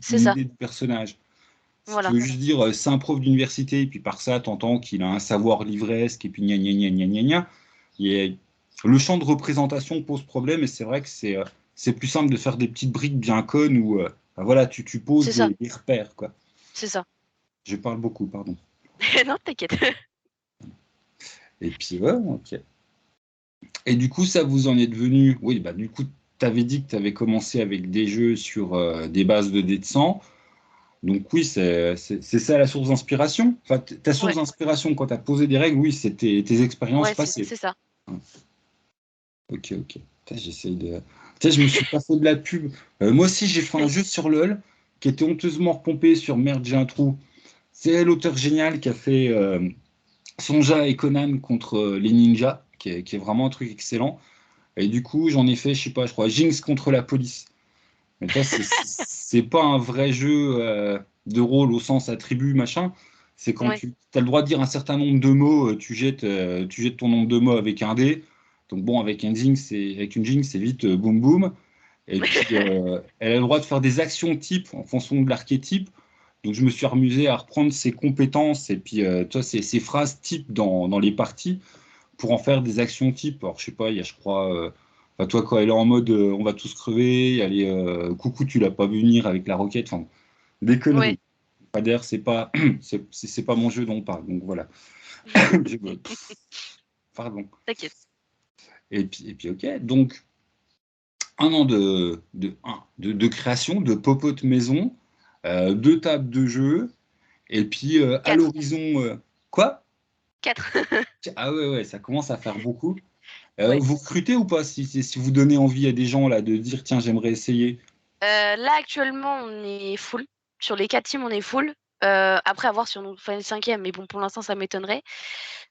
C'est une ça. idée du personnage. Si tu Voilà. veux juste dire c'est un prof d'université, et puis par ça, tu entends qu'il a un savoir livresque, et puis gna gna gna gna gna gna, le champ de représentation pose problème, et c'est vrai que c'est plus simple de faire des petites briques bien connes où ben voilà, tu poses C'est ça. des repères, quoi. C'est ça. Je parle beaucoup, pardon. Non, t'inquiète. Et puis, ouais, ok. Et du coup, ça vous en est devenu. Oui, bah, du coup, tu avais dit que tu avais commencé avec des jeux sur des bases de dés de sang. Donc, oui, c'est ça la source d'inspiration. Enfin, ta source Ouais, d'inspiration quand tu as posé des règles, oui, c'était tes expériences ouais, c'est passées. c'est ça. Ok, ok. Putain, j'essaye de. Putain, je me suis pas fait de la pub. Moi aussi, j'ai fait un jeu sur LoL qui était honteusement repompé sur Merde, j'ai un trou. C'est l'auteur génial qui a fait Sonja et Conan contre les ninjas, qui est vraiment un truc excellent. Et du coup, j'en ai fait, je sais pas, je crois, Jinx contre la police. Mais toi, c'est pas un vrai jeu de rôle au sens attribut, machin. C'est quand Ouais. tu as le droit de dire un certain nombre de mots, tu jettes ton nombre de mots avec un dé. Donc bon, avec une Jinx, c'est vite boum boum. Et puis, elle a le droit de faire des actions types en fonction de l'archétype. Donc, je me suis amusé à reprendre ses compétences et puis, toi, ses phrases types dans les parties pour en faire des actions types. Alors, je sais pas, il y a, je crois, enfin, toi, quand elle est en mode on va tous crever, il y a les coucou, tu l'as pas vu venir avec la roquette, enfin, des Ouais. conneries. Enfin, d'ailleurs, c'est pas, c'est pas mon jeu dont on parle, donc voilà. Pardon. T'inquiète. Et puis, ok. Donc, un an de création, de popote maison, 2 tables de jeu, et puis à 4. l'horizon, quoi? 4. Ah ouais, ouais, ça commence à faire beaucoup. Ouais. Vous recrutez ou pas si vous donnez envie à des gens là de dire tiens j'aimerais essayer. Là, actuellement, on est full. Sur les 4 teams, on est full. Après, à voir si on nous fait le 5e, mais bon, pour l'instant, ça m'étonnerait.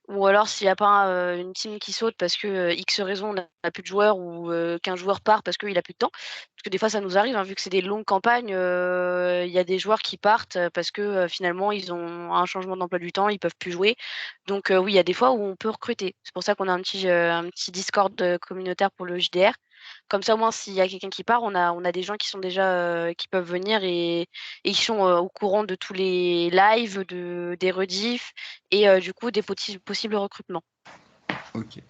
Ou alors, s'il n'y a pas une team qui saute parce que X raison, on n'a plus de joueurs ou qu'un joueur part parce qu'il a plus de temps. Parce que des fois, ça nous arrive, hein, vu que c'est des longues campagnes, il y a des joueurs qui partent parce que finalement, ils ont un changement d'emploi du temps, ils peuvent plus jouer. Donc, oui, il y a des fois où on peut recruter. C'est pour ça qu'on a un petit Discord communautaire pour le JDR. Comme ça, au moins, s'il y a quelqu'un qui part, on a des gens qui sont déjà qui peuvent venir et qui sont au courant de tous les lives, des rediffs et du coup des possibles recrutements. Ok.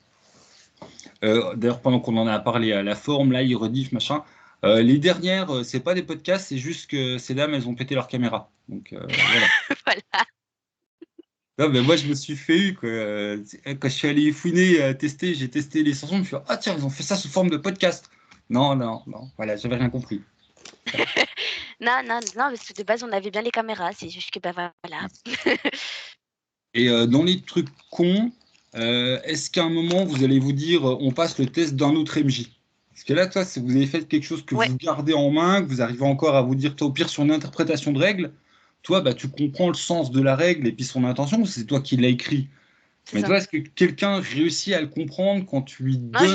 D'ailleurs pendant qu'on en a parlé à la forme là, ils rediff machin. Les dernières, c'est pas des podcasts, c'est juste que ces dames elles ont pété leur caméra. Donc voilà. Voilà. Non, mais moi je me suis fait eu quoi. Quand je suis allé fouiner, tester, j'ai testé les chansons, je me suis dit, ah tiens ils ont fait ça sous forme de podcast. Non, non, non, voilà, j'avais rien compris. Non, non, non, parce que de base on avait bien les caméras, c'est juste que bah voilà. Et dans les trucs cons, est-ce qu'à un moment, vous allez vous dire, on passe le test d'un autre MJ? Parce que là, toi, si vous avez fait quelque chose que Ouais, vous gardez en main, que vous arrivez encore à vous dire, toi, au pire, sur une interprétation de règle, toi, bah, tu comprends le sens de la règle et puis son intention, c'est toi qui l'as écrit. c'est Mais ça. toi, est-ce que quelqu'un réussit à le comprendre quand tu lui Non, donnes...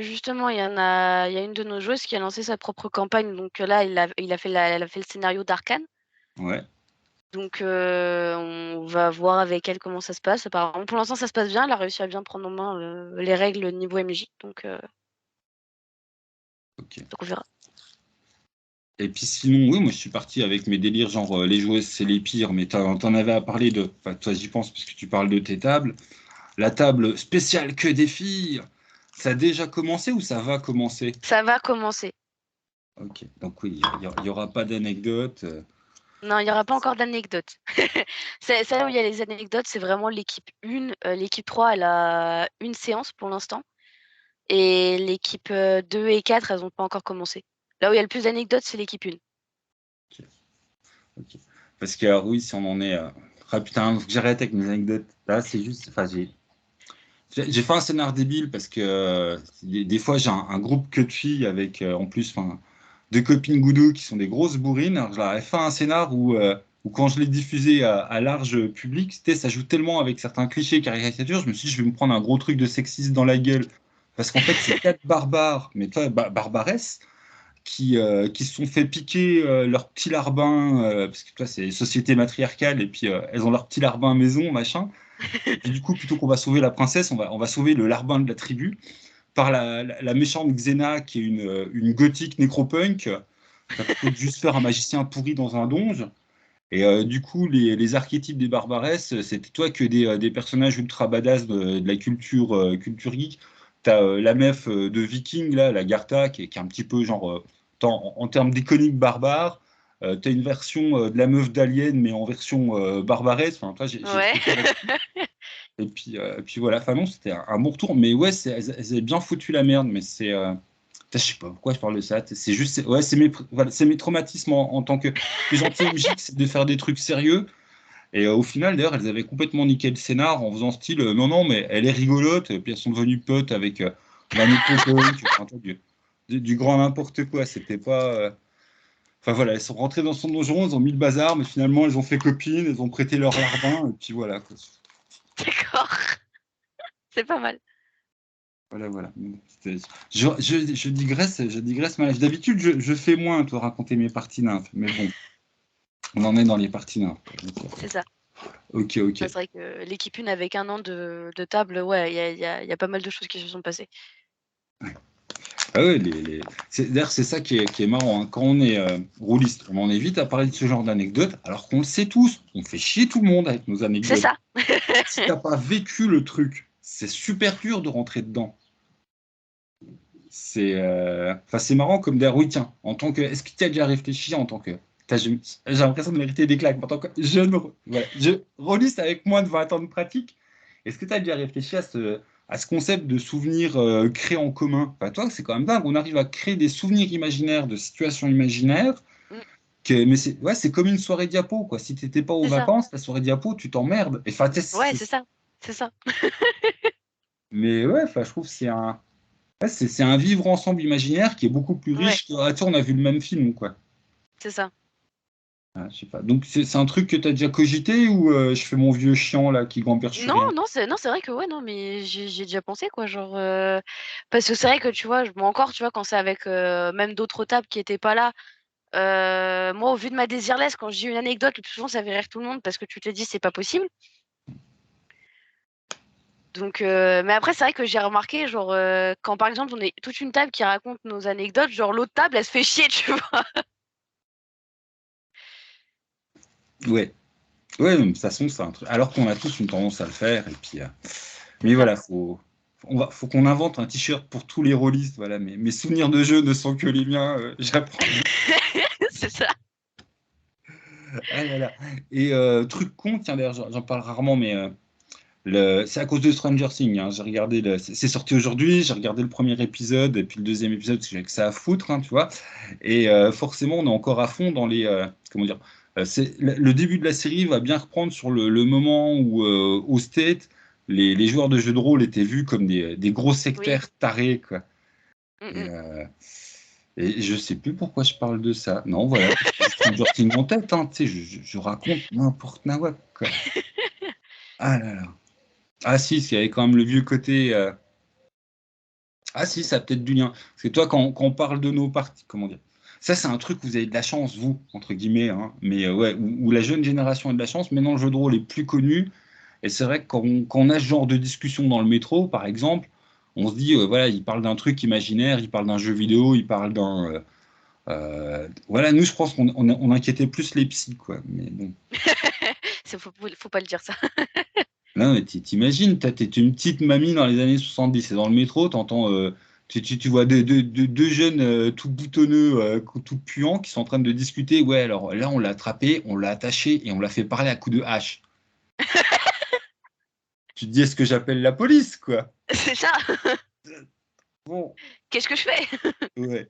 justement, il y a une de nos joueuses qui a lancé sa propre campagne, donc là, elle a fait le scénario d'Arcane. Ouais, Donc on va voir avec elle comment ça se passe. Apparemment, pour l'instant, ça se passe bien. Elle a réussi à bien prendre en main les règles niveau MJ, donc ok. on verra. Et puis sinon, oui, moi je suis parti avec mes délires, genre les joueuses c'est les pires, mais t'en avais à parler de. Enfin, toi j'y pense parce que tu parles de tes tables. La table spéciale que des filles, ça a déjà commencé ou ça va commencer? Ça va commencer. Ok, donc oui, il y aura pas d'anecdote. Non, il n'y aura pas encore d'anecdotes. C'est là où il y a les anecdotes, c'est vraiment l'équipe 1. L'équipe 3, elle a une séance pour l'instant. Et l'équipe 2 et 4, elles n'ont pas encore commencé. Là où il y a le plus d'anecdotes, c'est l'équipe 1. Ok, ok. Parce que oui, si on en est. Ah putain, faut que j'arrête avec mes anecdotes. Là, c'est juste. Enfin, j'ai fait un scénar débile parce que des fois j'ai un groupe que de filles avec en plus deux copines goudou qui sont des grosses bourrines. Alors, je leur ai fait un scénar où quand je l'ai diffusé à large public, ça joue tellement avec certains clichés, caricatures, je me suis dit je vais me prendre un gros truc de sexiste dans la gueule. Parce qu'en fait, c'est quatre barbares, mais toi, barbaresses, qui se sont fait piquer leur petit larbin, parce que toi, c'est société matriarcale, et puis elles ont leur petit larbin maison, machin. Et puis du coup, plutôt qu'on va sauver la princesse, on va sauver le larbin de la tribu par la méchante Xena, qui est une gothique nécropunk. T'as plutôt de juste faire un magicien pourri dans un donge. Et du coup, les archétypes des barbaresses, c'était toi que des personnages ultra badass de la culture geek. T'as la meuf de Viking, là, la Gartha, qui est un petit peu genre, en termes d'iconique barbare. T'as une version de la meuf d'Alien, mais en version barbaresse. Enfin, toi, j'ai Ouais. trippé là-dessus. Et puis voilà, enfin non, c'était un bon retour. Mais ouais, elles avaient bien foutu la merde, mais c'est. Putain, je sais pas pourquoi je parle de ça. C'est juste. Ouais, voilà, c'est mes traumatismes en tant que gentil MJ, c'est de faire des trucs sérieux. Et au final, d'ailleurs, elles avaient complètement niqué le scénar en faisant style non, non, mais elle est rigolote. Et puis elles sont devenues potes avec la nécropunk, enfin, toi, du grand n'importe quoi. C'était pas. Enfin voilà, elles sont rentrées dans son donjon, elles ont mis le bazar, mais finalement, elles ont fait copine, elles ont prêté leur larbin, et puis voilà, quoi. D'accord. C'est pas mal. Voilà, voilà. Je digresse mal. D'habitude, je fais moins, toi, raconter mes parties nymphes. Mais bon, on en est dans les parties nymphes. C'est ça. Ok, ok. C'est vrai que l'équipe 1 avec un an de table, ouais, il y a pas mal de choses qui se sont passées. Ah ouais, d'ailleurs, c'est ça qui est marrant, hein. Quand on est rôliste, on en est vite à parler de ce genre d'anecdotes, alors qu'on le sait tous. On fait chier tout le monde avec nos C'est anecdotes. ça. Si t'as pas vécu le truc, c'est super dur de rentrer dedans. Enfin, c'est marrant comme d'ailleurs, oui, tiens, est-ce que tu as déjà réfléchi en tant que. J'ai l'impression de mériter des claques. En tant que jeune, voilà, je rôliste avec moins de 20 ans de pratique. Est-ce que tu as déjà réfléchi à ce concept de souvenirs créés en commun? Enfin, toi, c'est quand même dingue. On arrive à créer des souvenirs imaginaires de situations imaginaires. Mm, Mais c'est comme une soirée diapo, quoi. Si tu n'étais pas aux c'est ça. vacances, la soirée diapo, tu t'emmerdes. Enfin, Ouais, c'est ça. C'est ça. mais ouais, enfin, je trouve que ouais, c'est un vivre ensemble imaginaire qui est beaucoup plus Ouais, riche que ah, tiens, on a vu le même film, quoi. c'est ça. Ah, je sais pas. Donc c'est un truc que tu as déjà cogité ou je fais mon vieux chiant là qui grand-père sur Non, rien? non, c'est vrai que ouais, non, mais j'ai déjà pensé quoi, genre parce que c'est vrai que tu vois, moi encore, tu vois, quand c'est avec même d'autres tables qui étaient pas là, moi au vu de ma désirless, quand je dis une anecdote, le plus souvent ça fait rire tout le monde parce que tu te dis c'est pas possible. Donc mais après c'est vrai que j'ai remarqué genre quand par exemple on est toute une table qui raconte nos anecdotes, genre l'autre table elle se fait chier, tu vois. Ouais. Ouais, mais de toute façon, c'est un truc. Alors qu'on a tous une tendance à le faire. Et puis, C'est mais ça. voilà, faut qu'on invente un t-shirt pour tous les rôlistes. Voilà, mes souvenirs de jeu ne sont que les miens. J'apprends. C'est ça. Ah là là. Et truc con, tiens, d'ailleurs, j'en parle rarement, mais c'est à cause de Stranger Things, hein. J'ai regardé c'est sorti aujourd'hui, j'ai regardé le premier épisode et puis le deuxième épisode parce que j'ai que ça à foutre, hein, tu vois. Et forcément, on est encore à fond dans les comment dire. Le début de la série va bien reprendre sur le moment où au State, les joueurs de jeux de rôle étaient vus comme des gros Oui. sectaires tarés, quoi. Mm, Et, mm. je sais plus pourquoi je parle de ça. Non, voilà, parce que j'ai Stranger Things en tête, hein, tu sais, je raconte n'importe quoi. Ah là là. Ah si, il y avait quand même le vieux côté. Ah si, ça a peut-être du lien. Parce que toi, quand on parle de nos parties, comment dire? Ça, c'est un truc où vous avez de la chance, vous, entre guillemets, hein. Mais ouais, où la jeune génération a de la chance. Maintenant, le jeu de rôle est plus connu. Et c'est vrai que quand on a ce genre de discussion dans le métro, par exemple, on se dit, voilà, il parle d'un truc imaginaire, il parle d'un jeu vidéo, il parle Voilà, nous, je pense qu'on inquiétait plus les psys, quoi. Mais bon. Faut pas le dire ça. Là, mais t'imagines, t'es une petite mamie dans les années 70, c'est dans le métro, t'entends, tu vois deux jeunes tout boutonneux, tout puants, qui sont en train de discuter. Ouais, alors là, on l'a attrapé, on l'a attaché et on l'a fait parler à coups de hache. Tu te dis, est-ce que j'appelle la police, quoi? C'est ça. Bon, Qu'est-ce que je fais? ouais.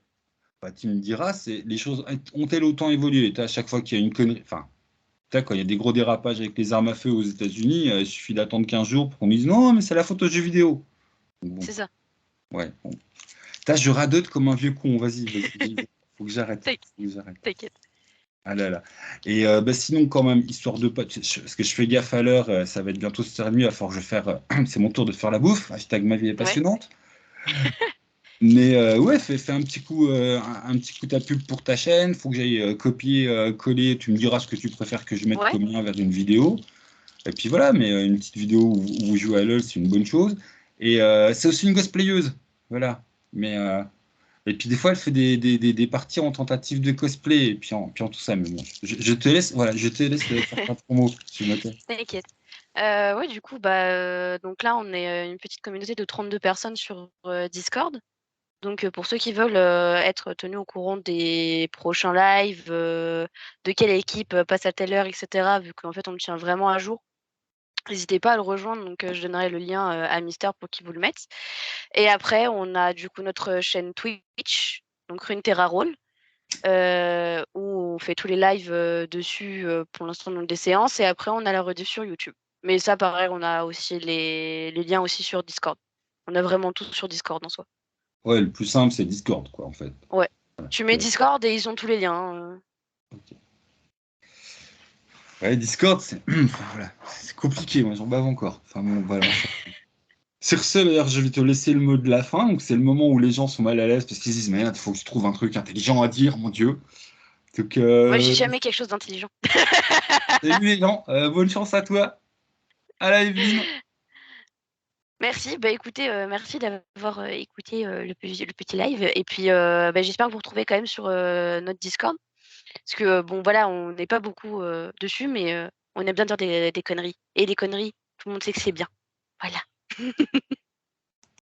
Bah, tu me diras, les choses ont-elles autant évolué? À chaque fois qu'il y a une connerie, enfin, quand il y a des gros dérapages avec les armes à feu aux États-Unis, il suffit d'attendre 15 jours pour qu'on dise non, mais c'est la faute aux jeux vidéo. Bon, C'est ça. ouais. Bon. Je radote comme un vieux con. Vas-y. Faut que j'arrête. T'inquiète. Ah là là. Et bah, sinon, quand même, histoire de pas. Parce que je fais gaffe à l'heure, ça va être bientôt 7h30, il va falloir que je faire. C'est mon tour de faire la bouffe. Hashtag ma vie est Ouais. passionnante. Mais ouais, fais un petit coup, un petit coup ta pub pour ta chaîne. Faut que j'aille copier, coller. Tu me diras ce que tu préfères que je mette Ouais. comme lien vers une vidéo. Et puis voilà, mais une petite vidéo où vous jouez à LoL, c'est une bonne chose. Et c'est aussi une cosplayeuse. Voilà. Mais. Et puis des fois, elle fait des parties en tentative de cosplay, et puis en tout ça. Mais bon, je te laisse, voilà, je te laisse faire ta promo, s'il te plaît. T'inquiète. Ouais, du coup, donc là, on est une petite communauté de 32 personnes sur Discord. Donc, pour ceux qui veulent être tenus au courant des prochains lives, de quelle équipe passe à telle heure, etc., vu qu'en fait, on le tient vraiment à jour, n'hésitez pas à le rejoindre. Donc, je donnerai le lien à Mister pour qu'il vous le mette. Et après, on a du coup notre chaîne Twitch, donc Runeterra Roll, où on fait tous les lives dessus pour l'instant dans des séances. Et après, on a la rediff sur YouTube. Mais ça, pareil, on a aussi les liens aussi sur Discord. On a vraiment tout sur Discord en soi. Ouais, le plus simple, c'est Discord, quoi, en fait. Ouais. Voilà. Tu mets Discord et ils ont tous les liens. Ok. Ouais, Discord, enfin, voilà, c'est compliqué, moi j'en bave encore. Enfin bon, voilà. Sur ce, d'ailleurs, je vais te laisser le mot de la fin. Donc, c'est le moment où les gens sont mal à l'aise parce qu'ils se disent, merde, il faut que je trouve un truc intelligent à dire, mon Dieu. Donc, Moi, j'ai jamais quelque chose d'intelligent. salut les gens, bonne chance à toi. À la Evelyne. Merci. Bah écoutez, merci d'avoir écouté le petit live. Et puis, j'espère vous retrouver quand même sur notre Discord. Parce que, bon, voilà, on n'est pas beaucoup dessus, mais on aime bien dire des conneries. Et les conneries, tout le monde sait que c'est bien. Voilà.